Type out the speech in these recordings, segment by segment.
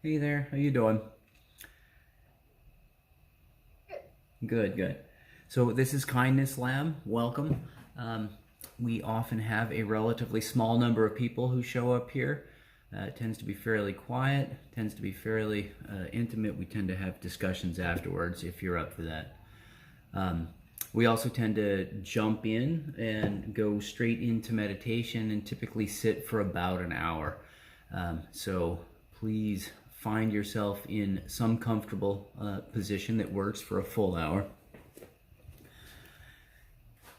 Hey there, how you doing? Good, good. So this is Kindness Lab. Welcome. Um, we often have a relatively small number of people who show up here. It tends to be fairly quiet, tends to be fairly intimate. We tend to have discussions afterwards if you're up for that. Um, we also tend to jump in and go straight into meditation and typically sit for about an hour. So please find yourself in some comfortable position that works for a full hour.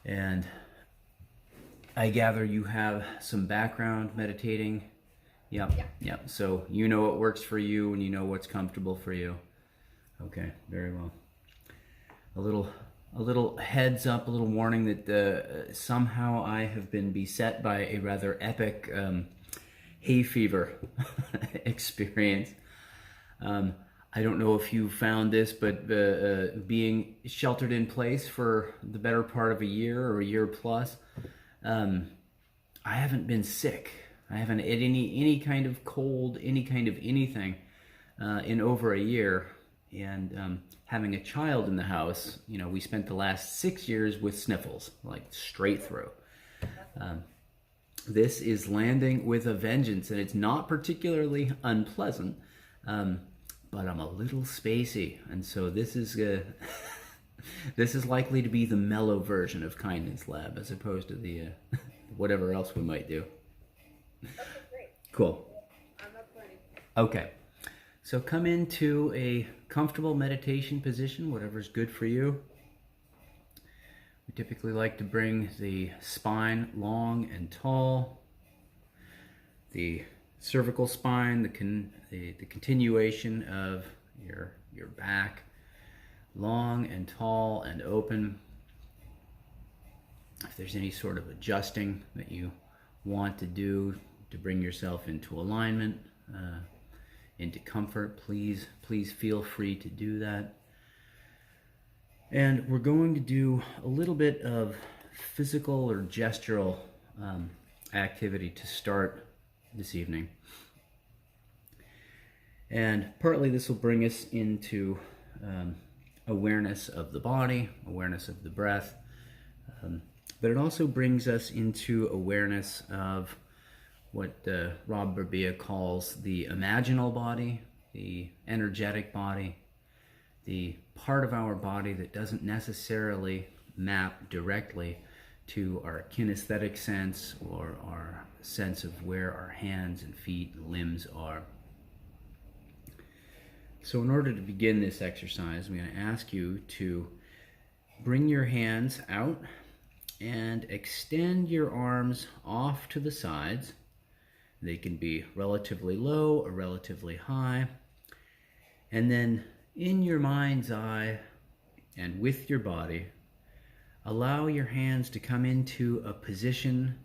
And I gather you have some background meditating. Yep, Yeah. yep. So you know what works for you and you know what's comfortable for you. Okay, very well. A little a little heads up, a little warning that somehow I have been beset by a rather epic hay fever experience. Um, I don't know if you found this, but being sheltered in place for the better part of a year or a year plus, um, I haven't been sick. I haven't had any kind of cold, any kind of anything in over a year. And having a child in the house, you know, we spent the last 6 years with sniffles, like straight through. This is landing with a vengeance, and it's not particularly unpleasant, um, but I'm a little spacey, and so this is this is likely to be the mellow version of Kindness Lab, as opposed to the whatever else we might do. Okay, great. Cool. I'm up ready. Okay, so come into a comfortable meditation position, whatever's good for you. We typically like to bring the spine long and tall, the cervical spine, the continuation of your back, long and tall and open. If there's any sort of adjusting that you want to do to bring yourself into alignment, into comfort, please feel free to do that. And we're going to do a little bit of physical or gestural activity to start this evening. And partly this will bring us into awareness of the body, awareness of the breath, but it also brings us into awareness of what Rob Berbia calls the imaginal body, the energetic body, the part of our body that doesn't necessarily map directly to our kinesthetic sense or our sense of where our hands and feet and limbs are. So in order to begin this exercise, I'm going to ask you to bring your hands out and extend your arms off to the sides. They can be relatively low or relatively high. And then in your mind's eye and with your body, allow your hands to come into a position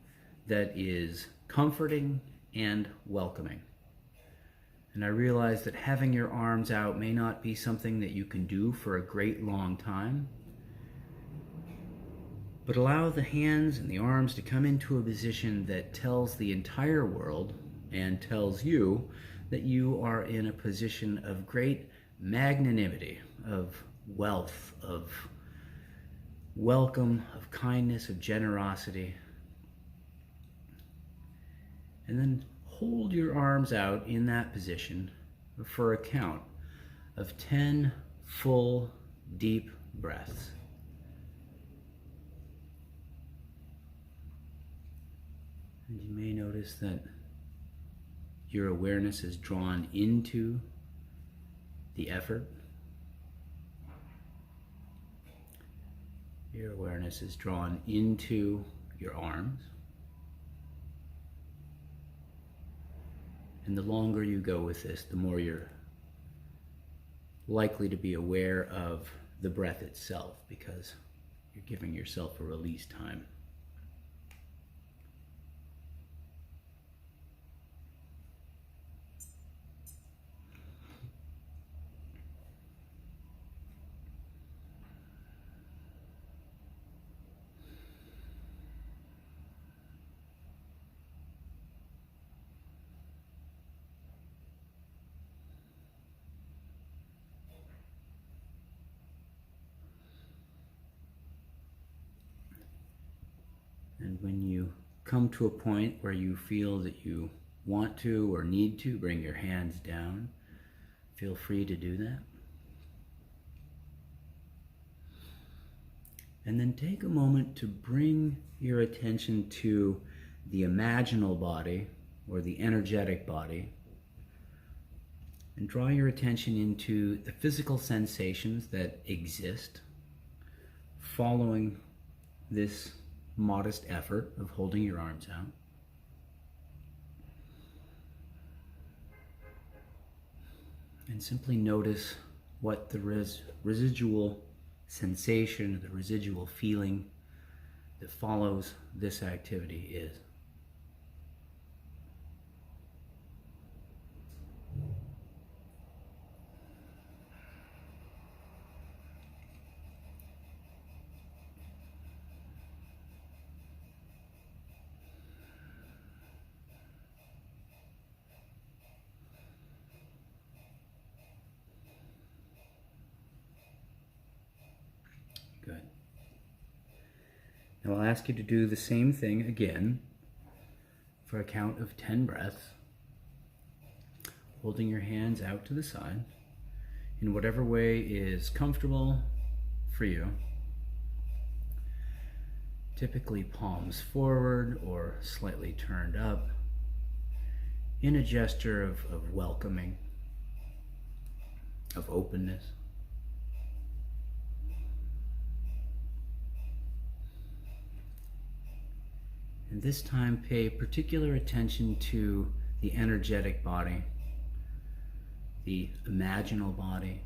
that is comforting and welcoming. And I realize that having your arms out may not be something that you can do for a great long time, but allow the hands and the arms to come into a position that tells the entire world and tells you that you are in a position of great magnanimity, of wealth, of welcome, of kindness, of generosity. And then hold your arms out in that position for a count of 10 full, deep breaths. And you may notice that your awareness is drawn into the effort. Your awareness is drawn into your arms. And the longer you go with this, the more you're likely to be aware of the breath itself, because you're giving yourself a release time. And when you come to a point where you feel that you want to or need to bring your hands down, feel free to do that. And then take a moment to bring your attention to the imaginal body or the energetic body, and draw your attention into the physical sensations that exist following this modest effort of holding your arms out. And simply notice what the residual sensation, the residual feeling that follows this activity is. Good. Now I'll ask you to do the same thing again for a count of 10 breaths, holding your hands out to the side in whatever way is comfortable for you. Typically palms forward or slightly turned up, in a gesture of welcoming, of openness. And this time pay particular attention to the energetic body, the imaginal body,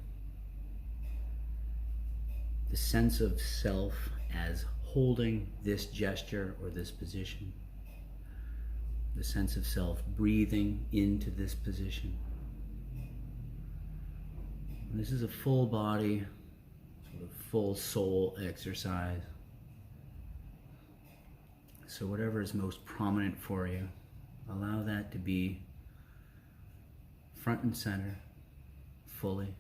the sense of self as holding this gesture or this position, the sense of self breathing into this position. And this is a full body, sort of full soul exercise. So whatever is most prominent for you, allow that to be front and center, fully.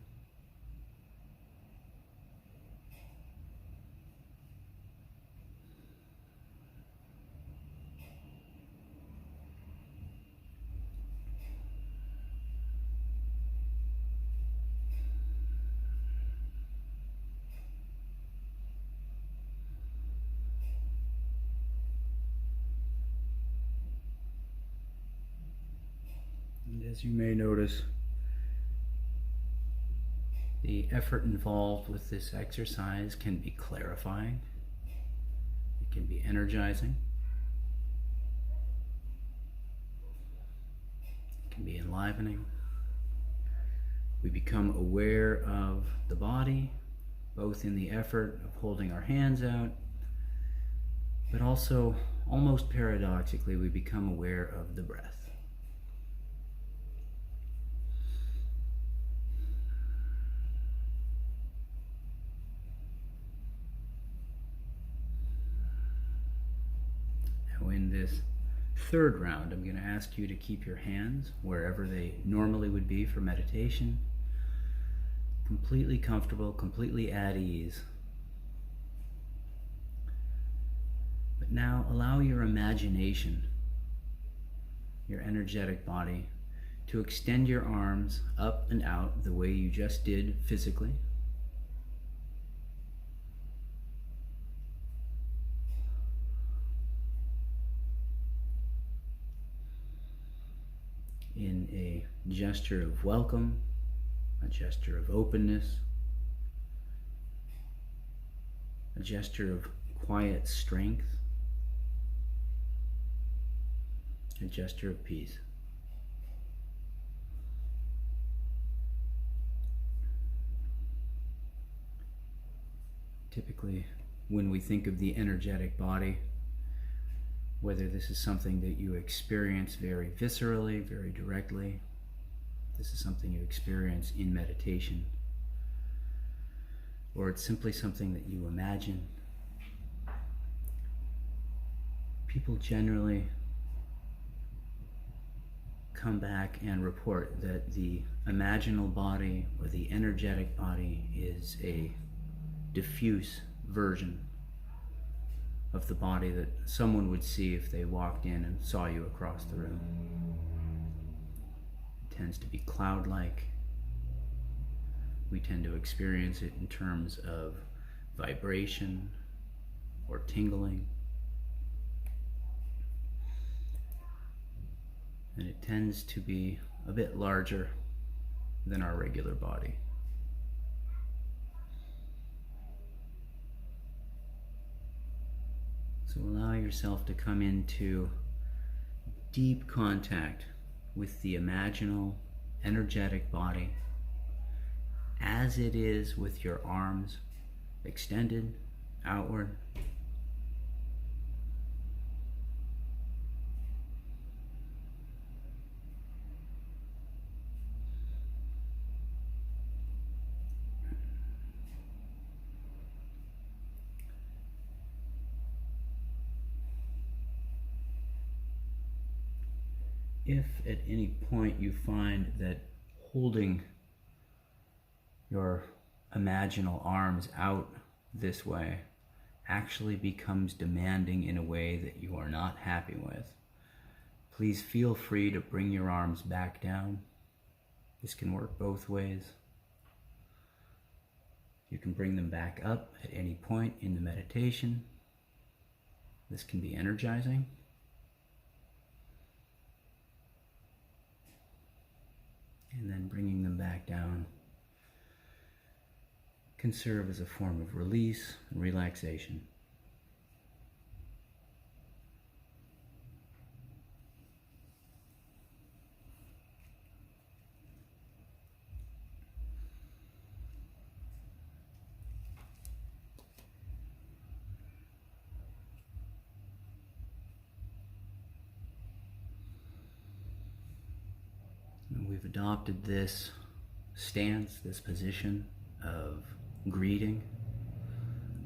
As you may notice, the effort involved with this exercise can be clarifying, it can be energizing, it can be enlivening. We become aware of the body, both in the effort of holding our hands out, but also, almost paradoxically, we become aware of the breath. In this third round, I'm going to ask you to keep your hands wherever they normally would be for meditation, completely comfortable, completely at ease. But now allow your imagination, your energetic body, to extend your arms up and out the way you just did physically. In a gesture of welcome, a gesture of openness, a gesture of quiet strength, a gesture of peace. Typically, when we think of the energetic body, whether this is something that you experience very viscerally, very directly, this is something you experience in meditation, or it's simply something that you imagine, people generally come back and report that the imaginal body or the energetic body is a diffuse version of the body that someone would see if they walked in and saw you across the room. It tends to be cloud-like. We tend to experience it in terms of vibration or tingling. And it tends to be a bit larger than our regular body. So allow yourself to come into deep contact with the imaginal, energetic body as it is, with your arms extended outward. If at any point you find that holding your imaginal arms out this way actually becomes demanding in a way that you are not happy with, please feel free to bring your arms back down. This can work both ways. You can bring them back up at any point in the meditation. This can be energizing. And then bringing them back down can serve as a form of release and relaxation. And we've adopted this stance, this position of greeting,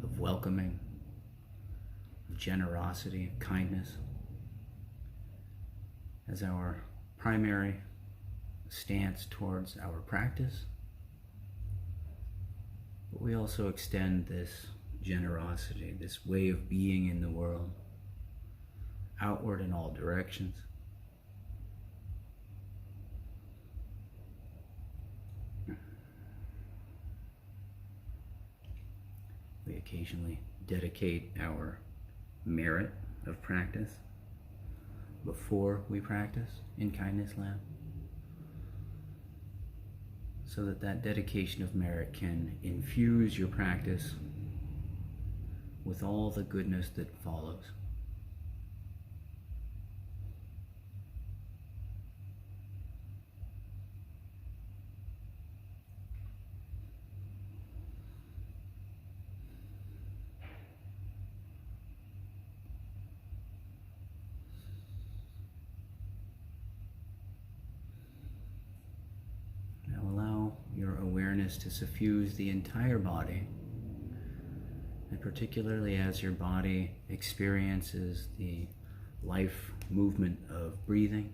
of welcoming, of generosity, of kindness as our primary stance towards our practice. But we also extend this generosity, this way of being in the world, outward in all directions. We occasionally dedicate our merit of practice before we practice in Kindness Lab, so that that dedication of merit can infuse your practice with all the goodness that follows. To suffuse the entire body, and particularly as your body experiences the life movement of breathing.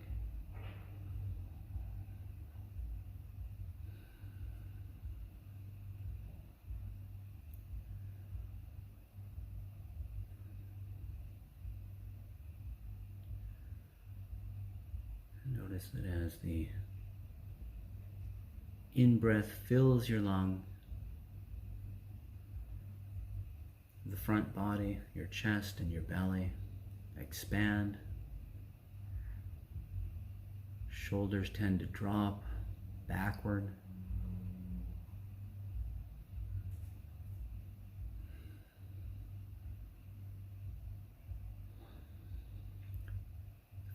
Notice that as the in-breath fills your lung, the front body, your chest and your belly expand. Shoulders tend to drop backward.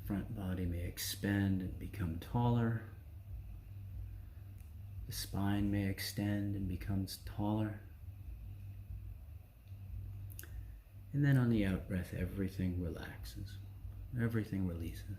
The front body may expand and become taller. The spine may extend and becomes taller. And then on the out-breath, everything relaxes. Everything releases.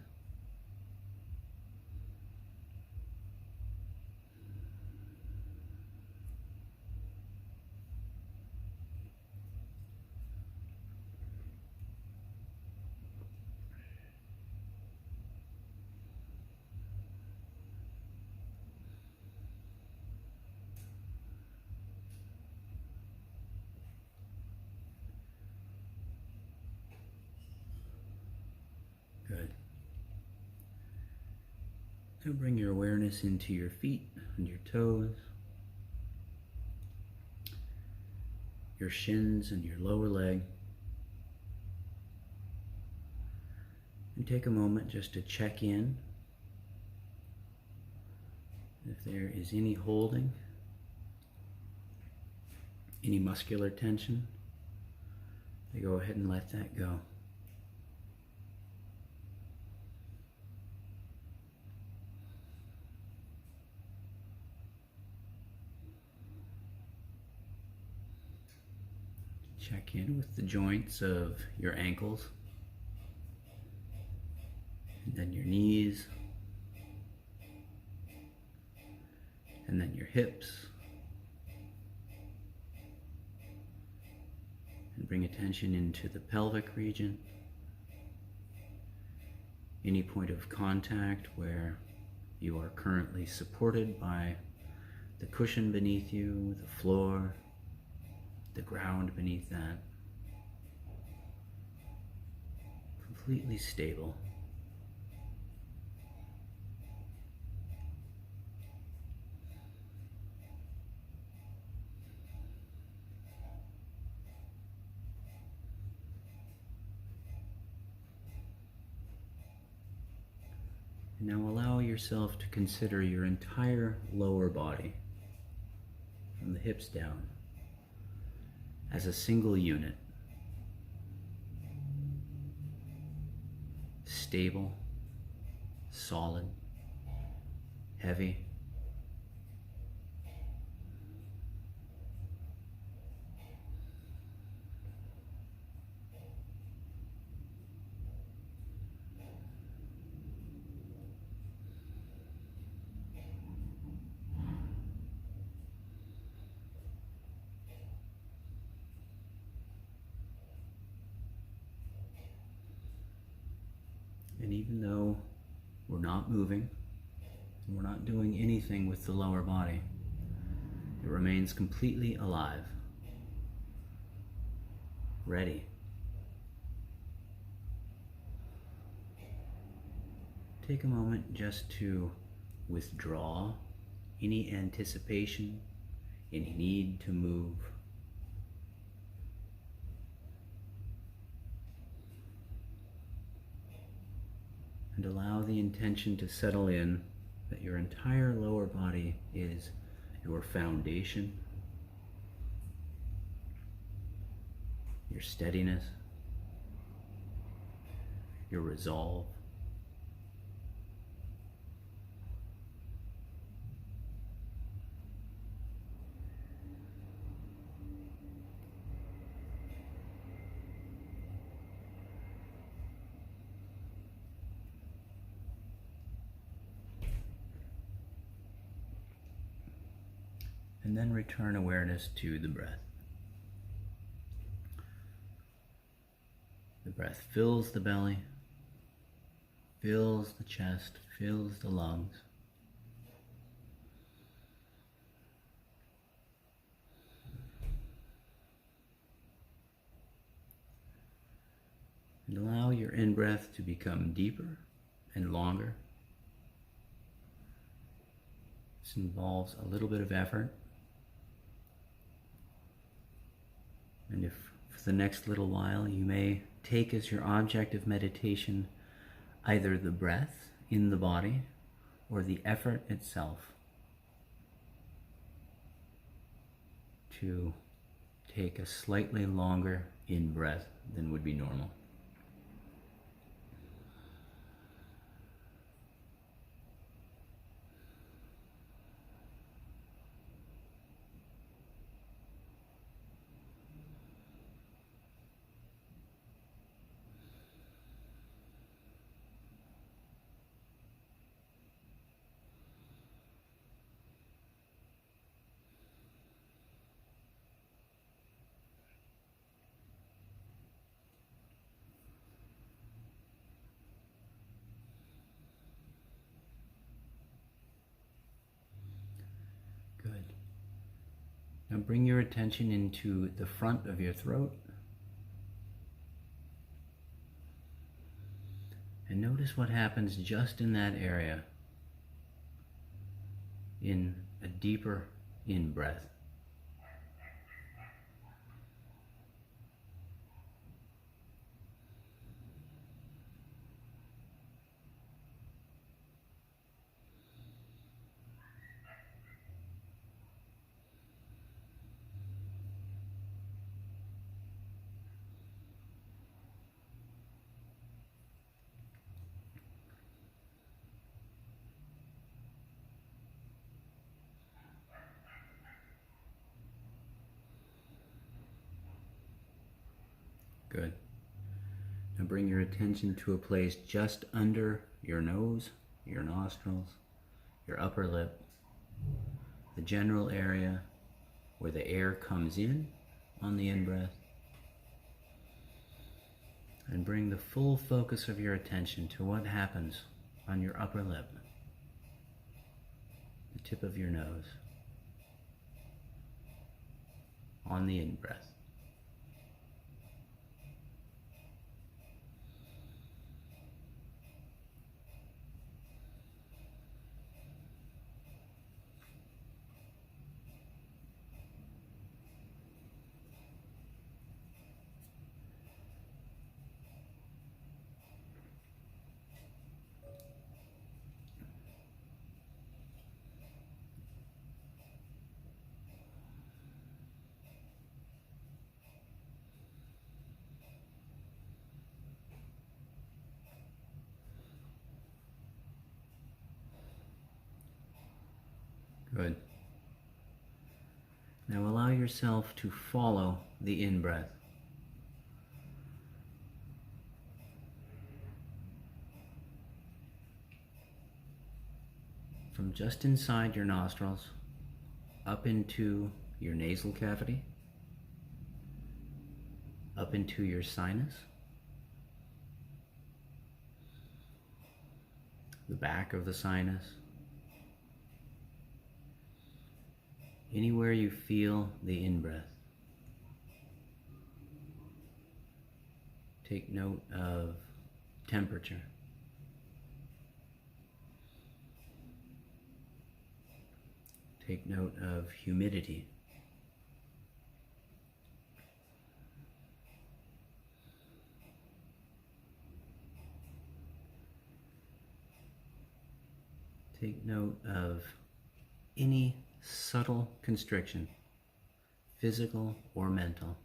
Now bring your awareness into your feet and your toes, your shins and your lower leg. And take a moment just to check in if there is any holding, any muscular tension. Go ahead and let that go. Check in with the joints of your ankles, and then your knees, and then your hips, and bring attention into the pelvic region, any point of contact where you are currently supported by the cushion beneath you, the floor, the ground beneath that. Completely stable. And now allow yourself to consider your entire lower body, from the hips down, as a single unit. Stable, solid, heavy. And even though we're not moving, and we're not doing anything with the lower body, it remains completely alive, ready. Take a moment just to withdraw any anticipation, any need to move. And allow the intention to settle in that your entire lower body is your foundation, your steadiness, your resolve. And then return awareness to the breath. The breath fills the belly, fills the chest, fills the lungs. And allow your in-breath to become deeper and longer. This involves a little bit of effort. And if for the next little while you may take as your object of meditation either the breath in the body or the effort itself, to take a slightly longer in-breath than would be normal. Good. Now bring your attention into the front of your throat. And notice what happens just in that area in a deeper in-breath. Good. Now bring your attention to a place just under your nose, your nostrils, your upper lip, the general area where the air comes in on the in-breath. And bring the full focus of your attention to what happens on your upper lip, the tip of your nose, on the in-breath. Good. Now allow yourself to follow the in-breath. From just inside your nostrils, up into your nasal cavity, up into your sinus, the back of the sinus, anywhere you feel the in-breath. Take note of temperature. Take note of humidity. Take note of any subtle constriction, physical or mental.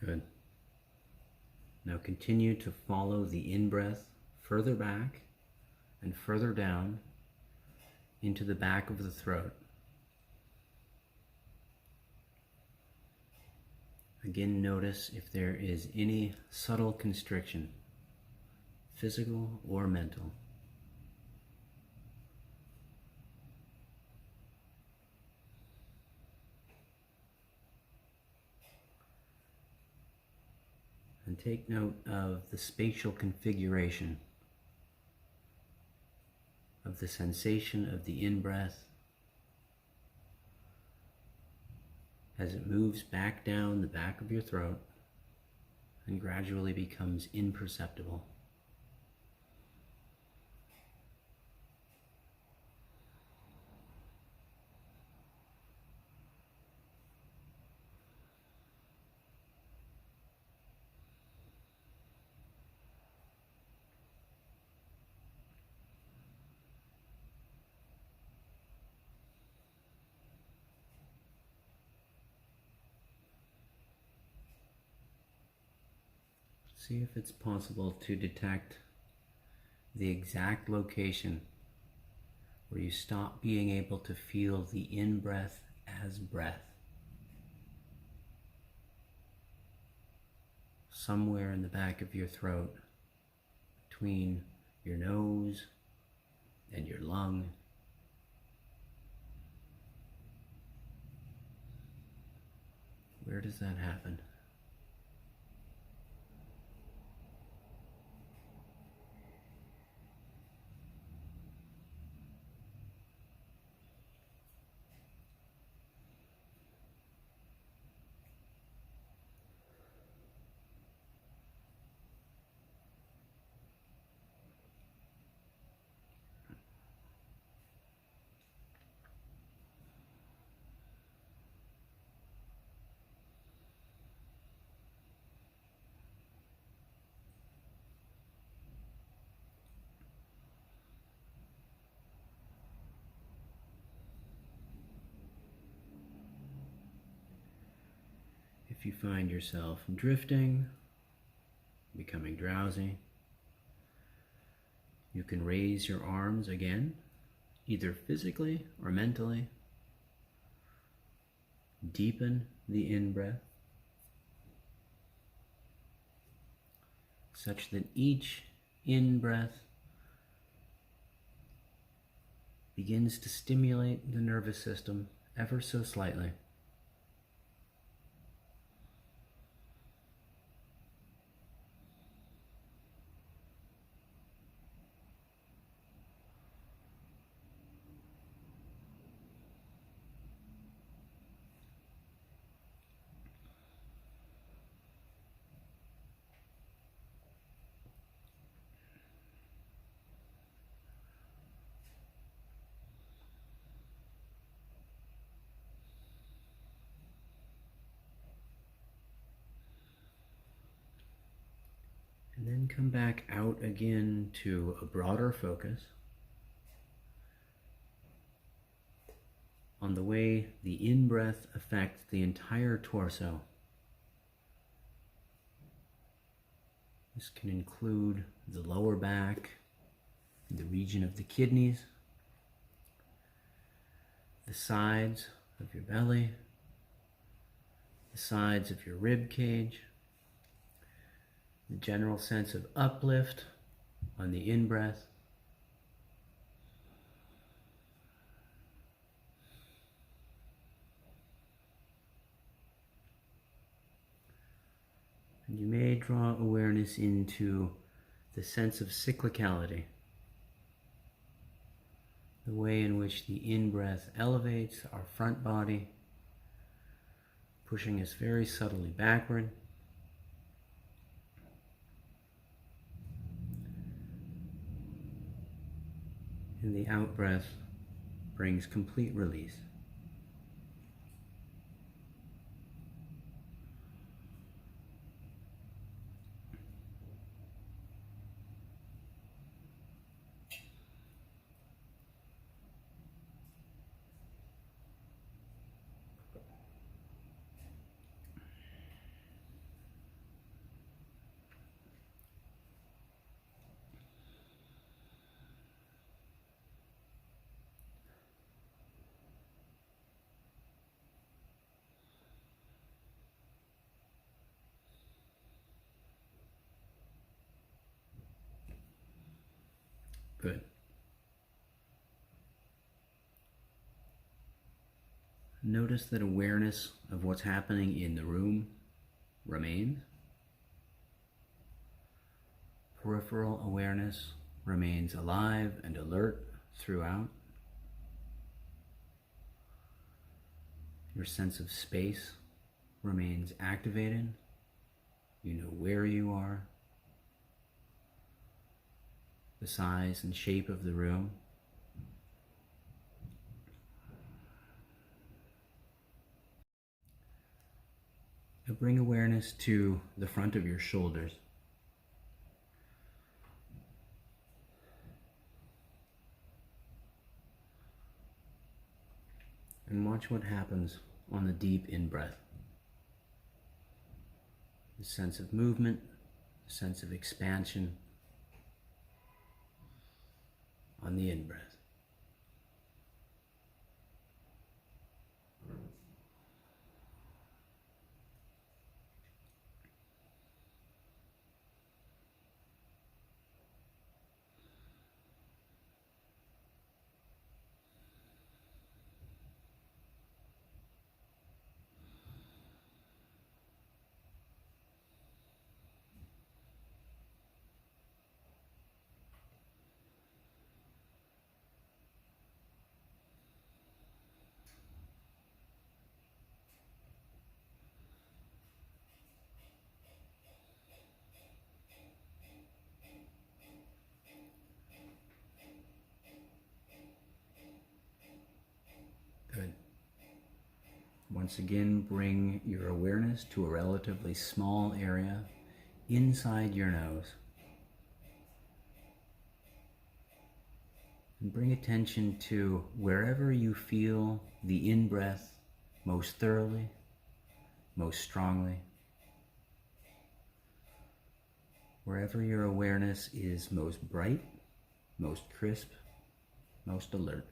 Good. Now continue to follow the in-breath further back and further down into the back of the throat. Again, notice if there is any subtle constriction, physical or mental. And take note of the spatial configuration of the sensation of the in-breath as it moves back down the back of your throat and gradually becomes imperceptible. See if it's possible to detect the exact location where you stop being able to feel the in-breath as breath. Somewhere in the back of your throat, between your nose and your lung. Where does that happen? If you find yourself drifting, becoming drowsy, you can raise your arms again, either physically or mentally. Deepen the in-breath such that each in-breath begins to stimulate the nervous system ever so slightly. And then come back out again to a broader focus on the way the in-breath affects the entire torso. This can include the lower back, the region of the kidneys, the sides of your belly, the sides of your rib cage, the general sense of uplift on the in-breath, and you may draw awareness into the sense of cyclicality, the way in which the in-breath elevates our front body, pushing us very subtly backward, and the out-breath brings complete release. Good. Notice that awareness of what's happening in the room remains. Peripheral awareness remains alive and alert throughout. Your sense of space remains activated. You know where you are, the size and shape of the room. Now bring awareness to the front of your shoulders. And watch what happens on the deep in-breath. The sense of movement, the sense of expansion on the in-breath. Once again, bring your awareness to a relatively small area inside your nose. And bring attention to wherever you feel the in-breath most thoroughly, most strongly. Wherever your awareness is most bright, most crisp, most alert.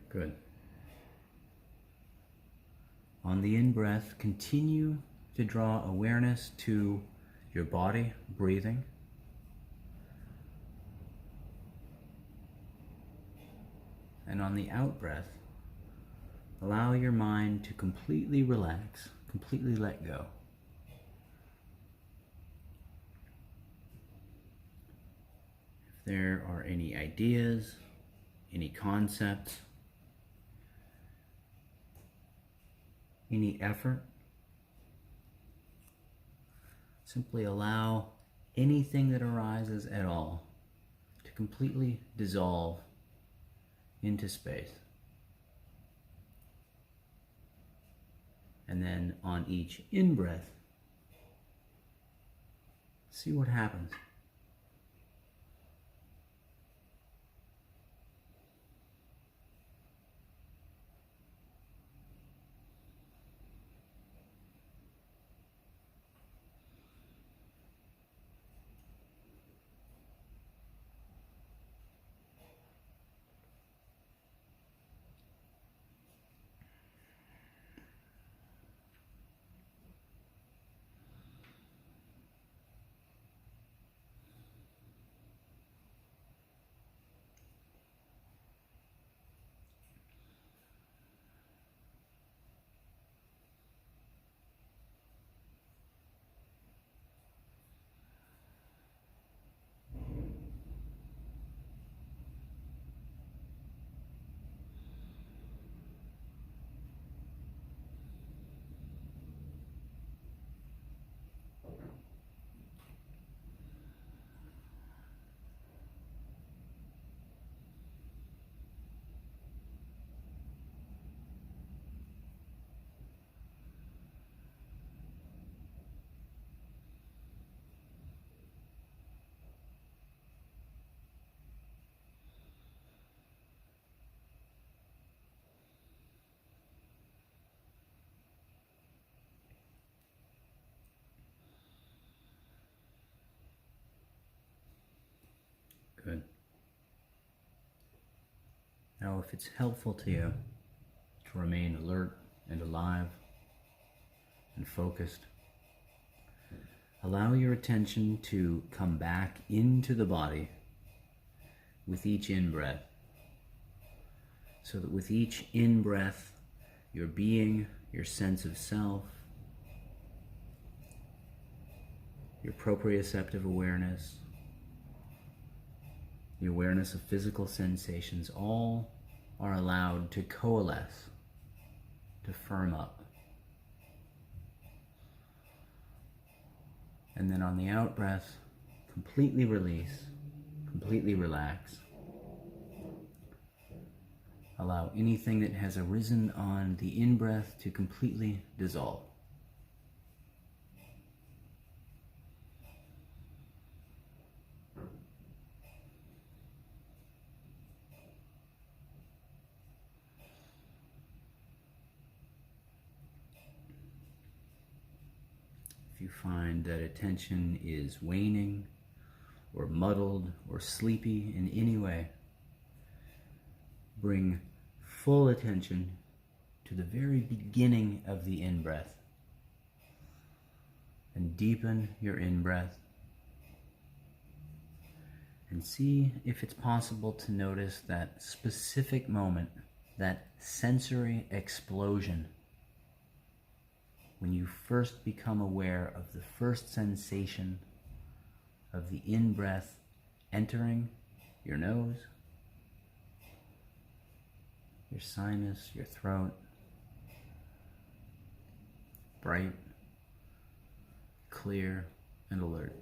Good. On the in-breath, continue to draw awareness to your body, breathing. And on the out-breath, allow your mind to completely relax, completely let go. If there are any ideas, any concepts, any effort, simply allow anything that arises at all to completely dissolve into space. And then on each in-breath, see what happens. Good. Now, if it's helpful to you to remain alert and alive and focused, allow your attention to come back into the body with each in-breath, so that with each in-breath, your being, your sense of self, your proprioceptive awareness, the awareness of physical sensations, all are allowed to coalesce, to firm up. And then on the out-breath, completely release, completely relax. Allow anything that has arisen on the in-breath to completely dissolve. If you find that attention is waning or muddled or sleepy in any way, bring full attention to the very beginning of the in-breath and deepen your in-breath. And see if it's possible to notice that specific moment, that sensory explosion, when you first become aware of the first sensation of the in-breath entering your nose, your sinus, your throat, bright, clear, and alert.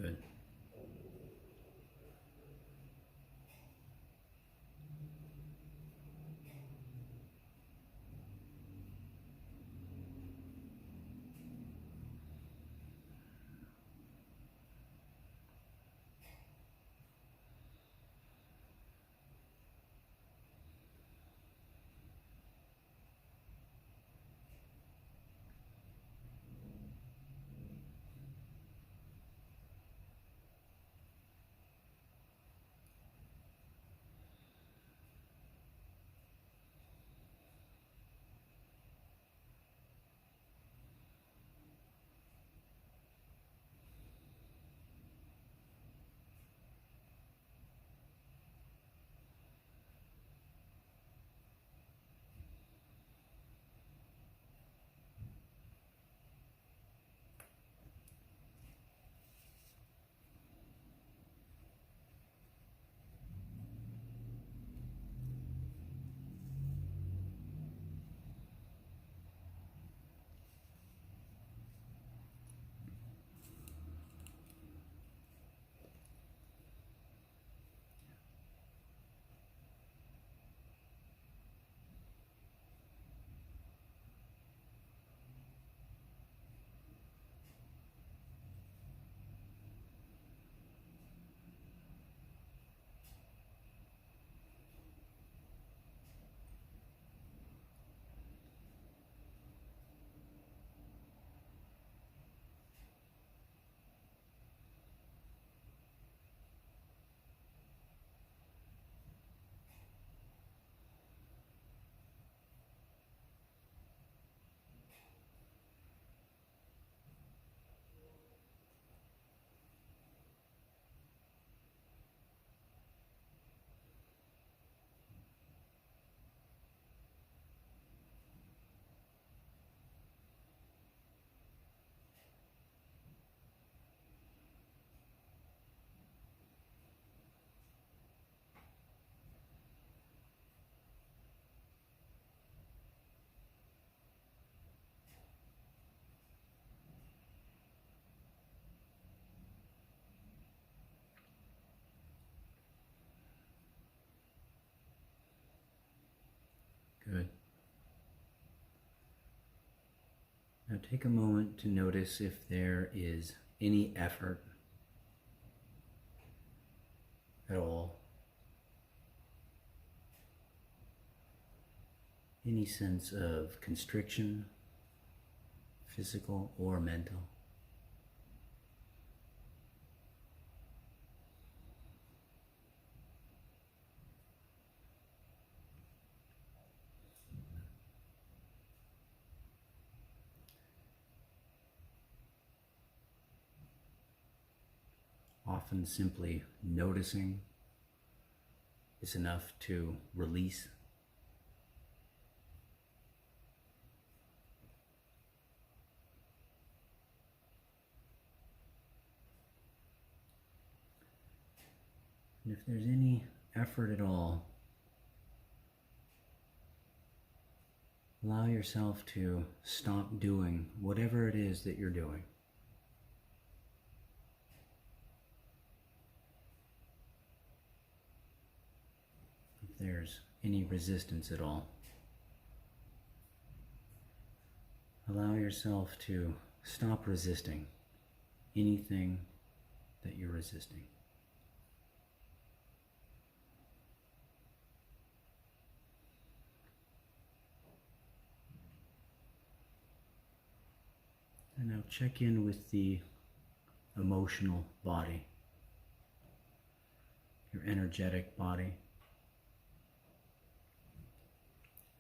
Good. Good. Now take a moment to notice if there is any effort at all, any sense of constriction, physical or mental. often simply noticing is enough to release. And if there's any effort at all, allow yourself to stop doing whatever it is that you're doing. If there's any resistance at all, allow yourself to stop resisting anything that you're resisting. And now check in with the emotional body, your energetic body,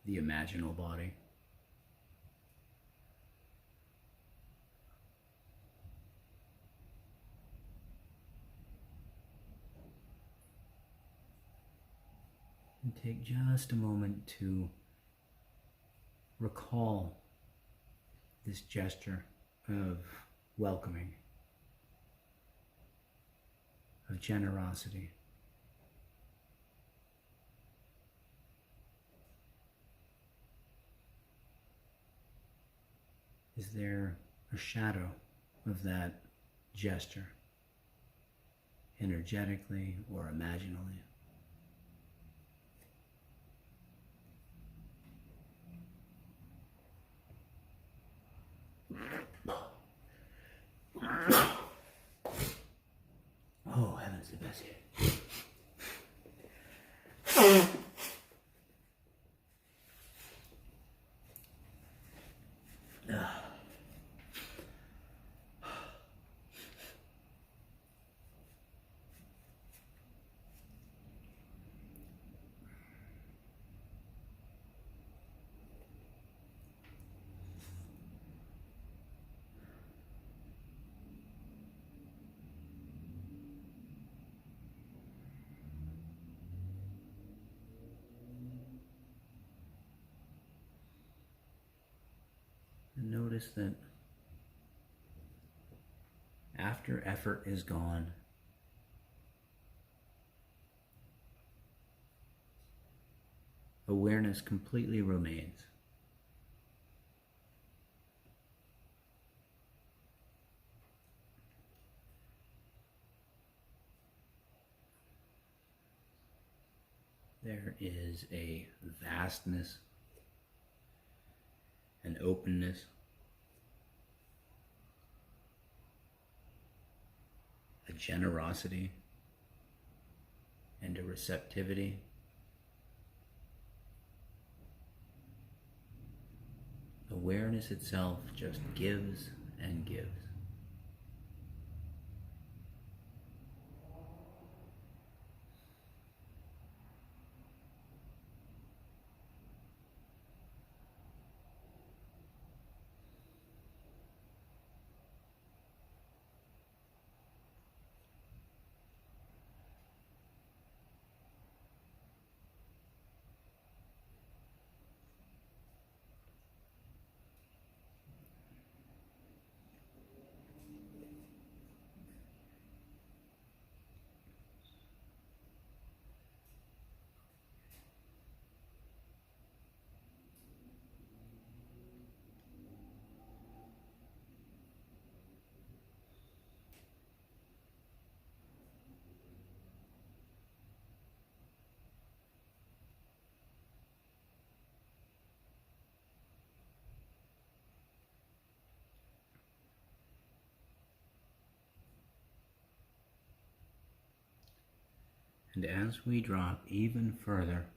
the imaginal body. And take just a moment to recall this gesture of welcoming, of generosity. Is there a shadow of that gesture, energetically or imaginally? Oh, heavens, the best. And notice that after effort is gone, awareness completely remains. There is a vastness, an openness, a generosity, and a receptivity. Awareness itself just gives and gives. And as we drop even further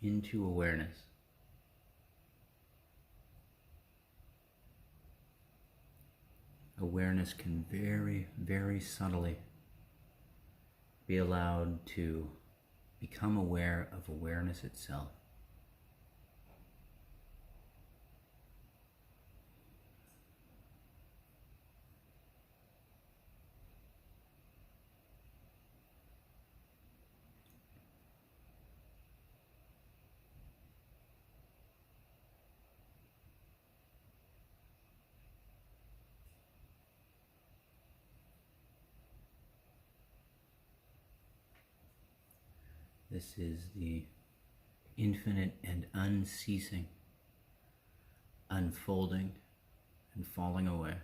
into awareness, awareness can very, very subtly be allowed to become aware of awareness itself. This is the infinite and unceasing unfolding and falling away.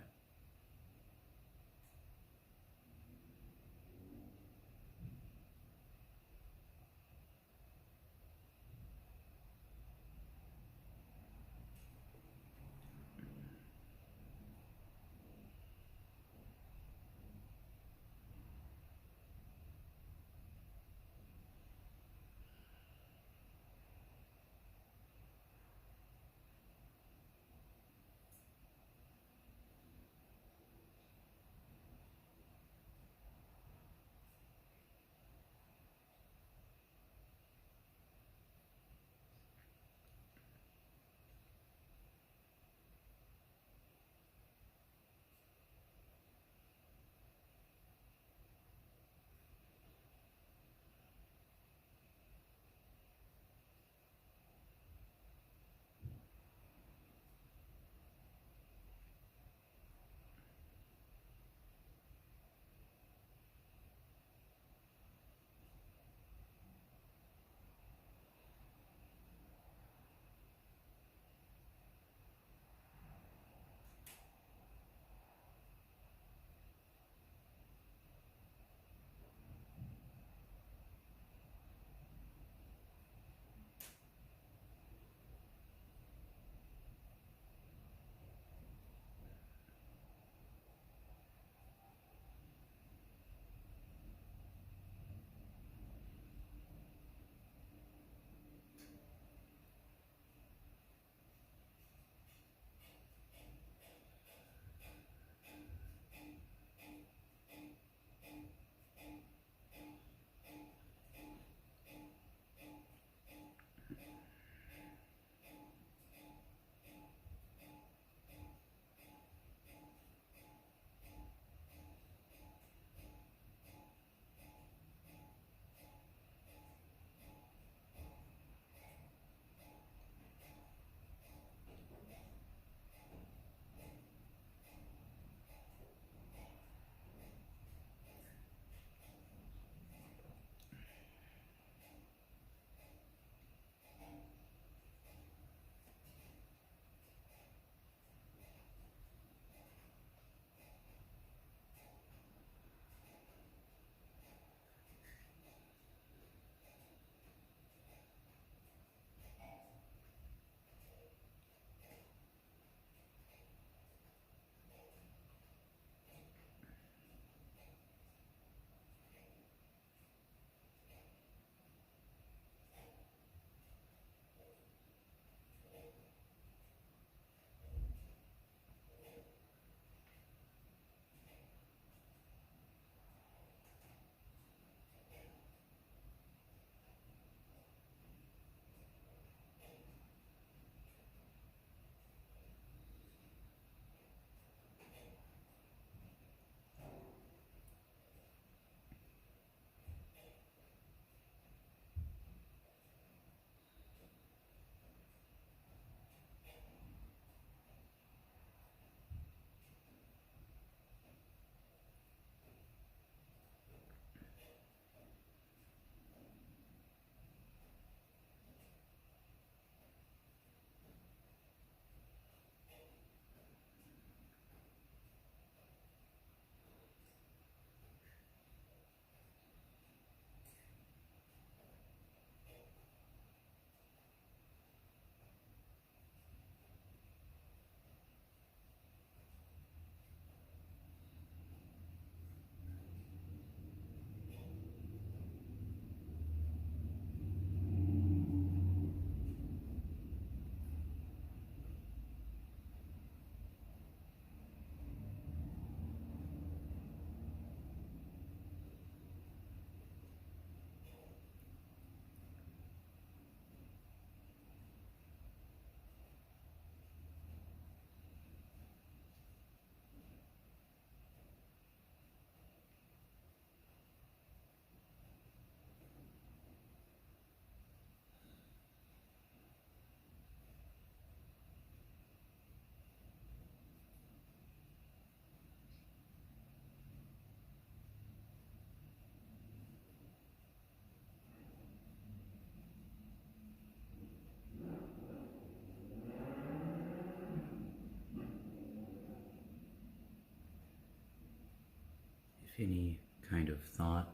any kind of thought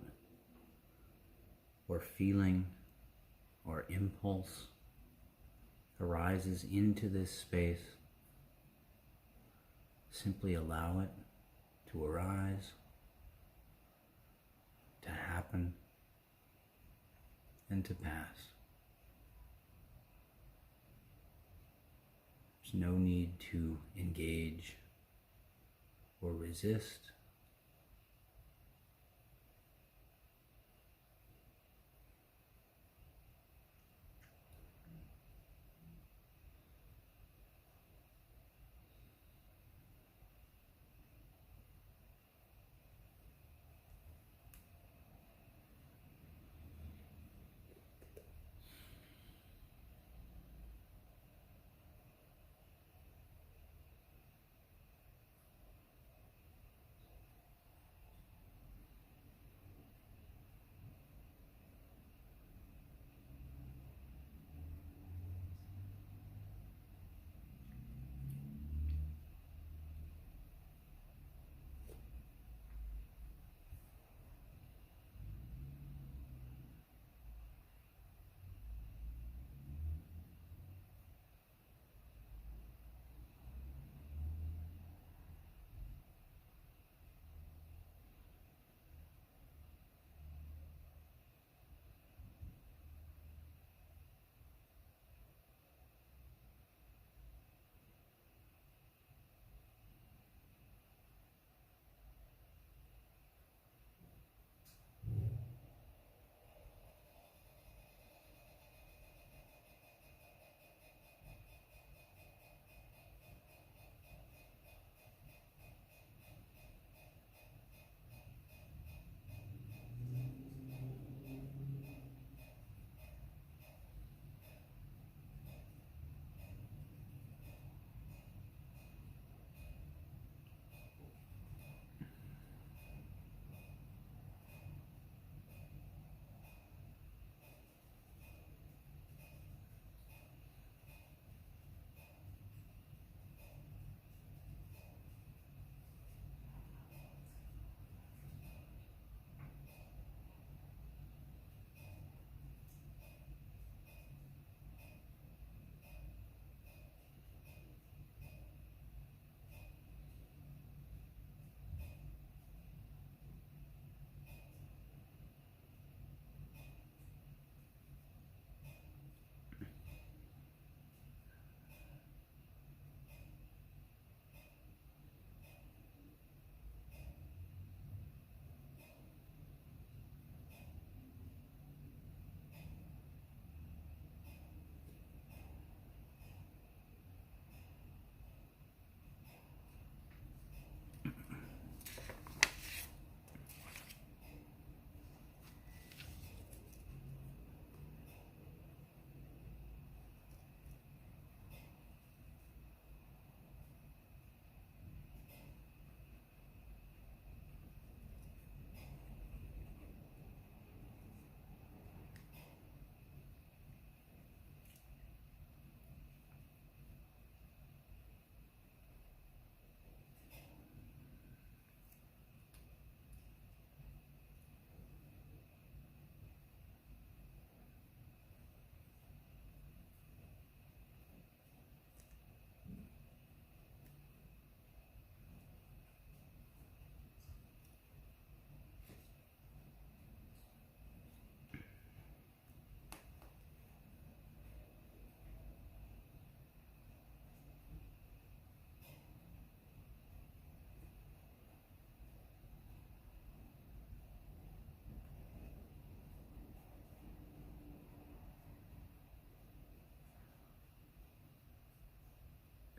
or feeling or impulse arises into this space, simply allow it to arise, to happen, and to pass. There's no need to engage or resist.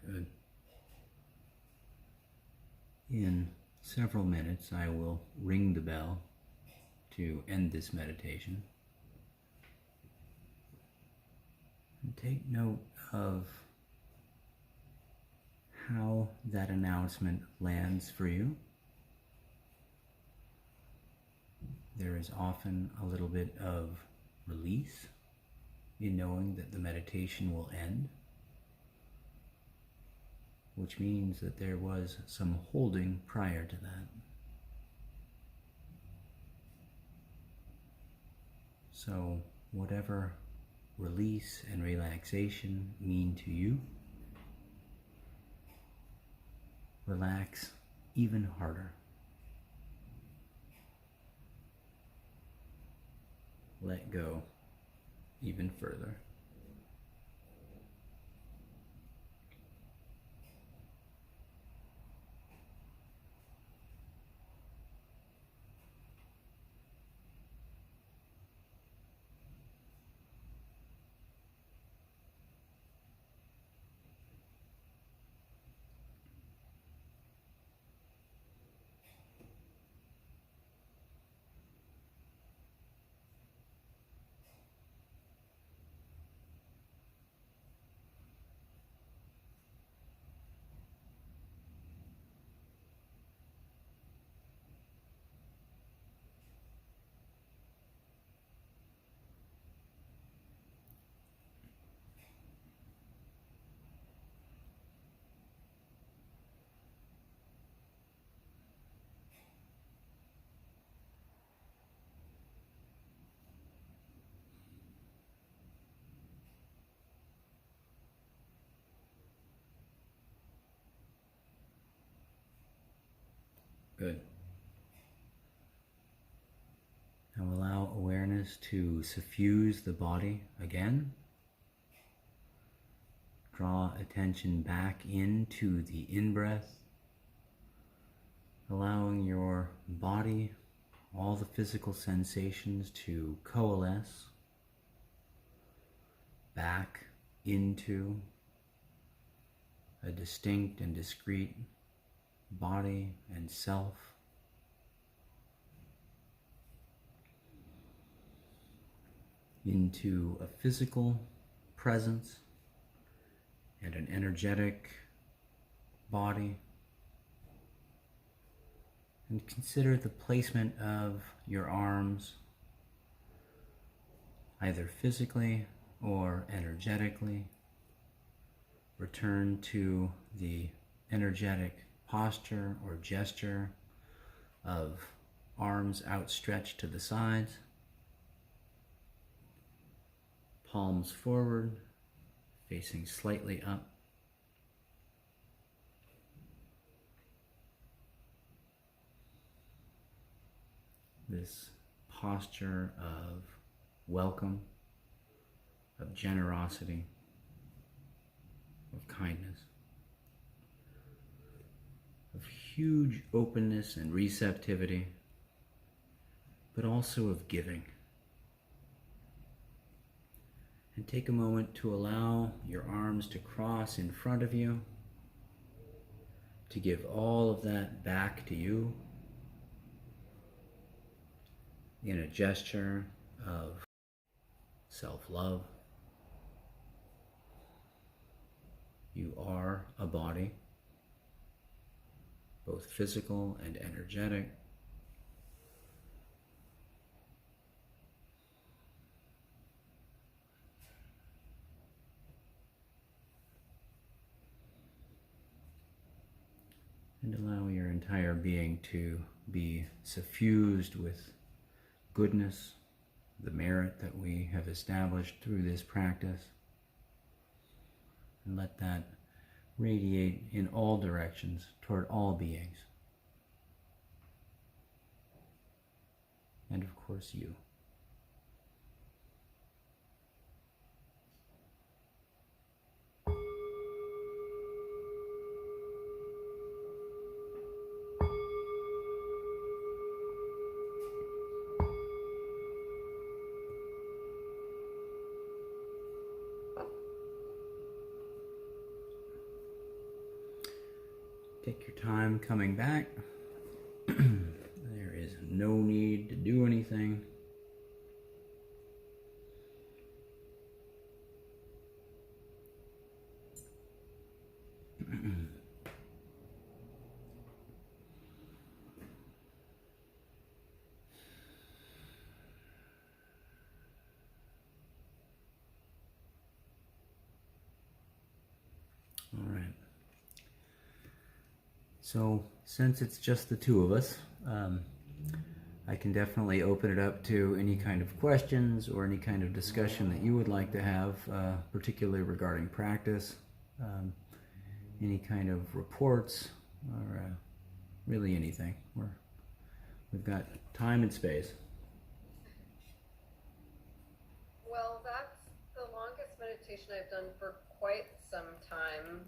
Good. In several minutes, I will ring the bell to end this meditation. And take note of how that announcement lands for you. There is often a little bit of release in knowing that the meditation will end, which means that there was some holding prior to that. So whatever release and relaxation mean to you, relax even harder. Let go even further. Good. Now allow awareness to suffuse the body again. Draw attention back into the in-breath, allowing your body, all the physical sensations to coalesce back into a distinct and discrete body and self. Into a physical presence and an energetic body. And consider the placement of your arms, either physically or energetically. Return to the energetic posture or gesture of arms outstretched to the sides, palms forward, facing slightly up. This posture of welcome, of generosity, of kindness, of huge openness and receptivity, but also of giving. And take a moment to allow your arms to cross in front of you, to give all of that back to you in a gesture of self-love. You are a body, both physical and energetic. And allow your entire being to be suffused with goodness, the merit that we have established through this practice. And let that radiate in all directions toward all beings. And of course you. Take your time coming back. There is no need to do anything. All right. So, since it's just the two of us, I can definitely open it up to any kind of questions or any kind of discussion that you would like to have, particularly regarding practice, any kind of reports, or really anything. We've got time and space. Well, that's the longest meditation I've done for quite some time.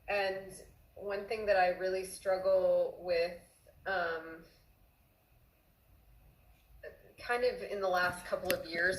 And one thing that I really struggle with, kind of in the last couple of years,